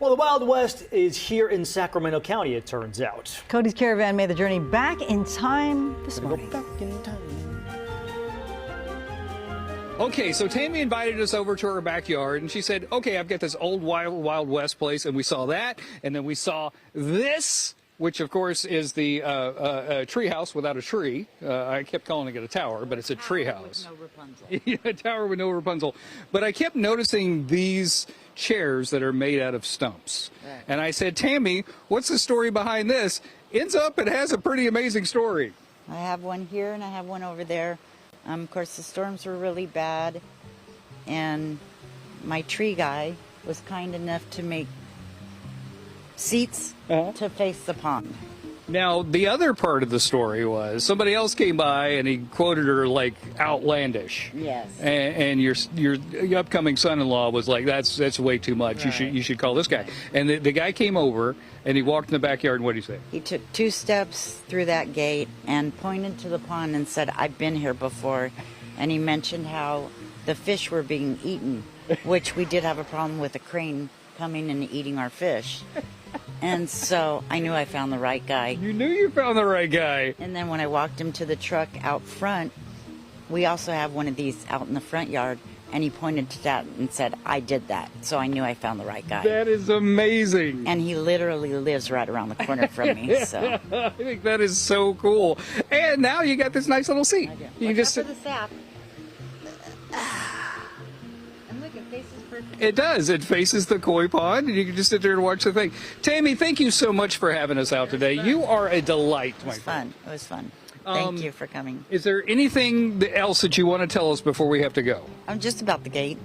Well, the Wild West is here in Sacramento County, it turns out. Cody's Caravan made the journey back in time this morning. Okay, so Tami invited us over to her backyard, and she said, okay, I've got this old Wild West place, and we saw that, and then we saw this, which, of course, is the tree house without a tree. I kept calling it a tower, but it's a tree house. No Rapunzel. Yeah, a tower with no Rapunzel. But I kept noticing these chairs that are made out of stumps. Right. And I said, Tami, what's the story behind this? Ends up, it has a pretty amazing story. I have one here and I have one over there. Of course, the storms were really bad, and my tree guy was kind enough to make seats to face the pond. Now, the other part of the story was somebody else came by and he quoted her like outlandish. Yes. And your upcoming son-in-law was like, that's way too much. Right. You should call this guy. And the guy came over and he walked in the backyard, and what did he say? He took 2 steps through that gate and pointed to the pond and said, I've been here before. And he mentioned how the fish were being eaten, which we did have a problem with a crane coming and eating our fish. And so I knew I found the right guy. You knew you found the right guy. And then when I walked him to the truck out front, we also have one of these out in the front yard, and he pointed to that and said, I did that. So I knew I found the right guy. That is amazing. And he literally lives right around the corner from me. So I think that is so cool. And now you got this nice little seat. I do. You Watch just out for the sap. And look, it faces perfect. It does. It faces the koi pond, and you can just sit there and watch the thing. Tami, thank you so much for having us out today. You are a delight, It my was friend. fun. It was fun. Thank you for coming. Is there anything else that you want to tell us before we have to go? I'm just about the gate.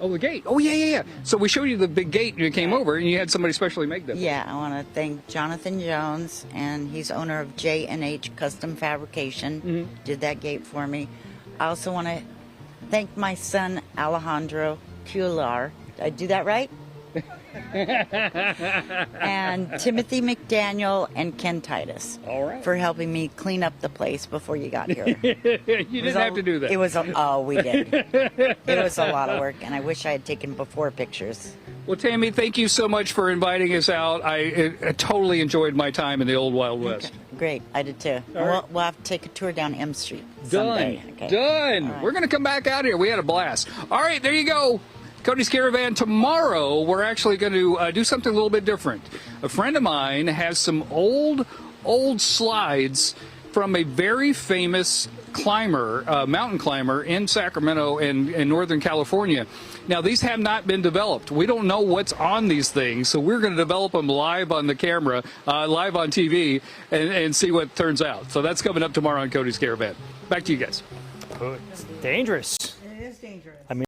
Oh, the gate. Oh, yeah. So we showed you the big gate, and you came over, and you had somebody specially make that. Yeah, I want to thank Jonathan Jones, and he's owner of J&H Custom Fabrication. Did that gate for me. I also want to thank my son Alejandro Cuellar. Did I do that right? And Timothy McDaniel and Ken Titus. All right. For helping me clean up the place before you got here. You didn't have to do that. It was we did. It was a lot of work, and I wish I had taken before pictures. Well, Tami, thank you so much for inviting us out. I totally enjoyed my time in the old Wild West. Okay. Great, I did too. Right. We'll have to take a tour down M Street Done. someday. Okay. Done. Right. We're going to come back out here. We had a blast. All right, there you go. Cody's Caravan. Tomorrow, we're actually going to do something a little bit different. A friend of mine has some old slides from a very famous climber, mountain climber in Sacramento and in Northern California. Now, these have not been developed. We don't know what's on these things, so we're going to develop them live on the camera, live on TV, and see what turns out. So that's coming up tomorrow on Cody's Caravan. Back to you guys. It's dangerous. It is dangerous. I mean,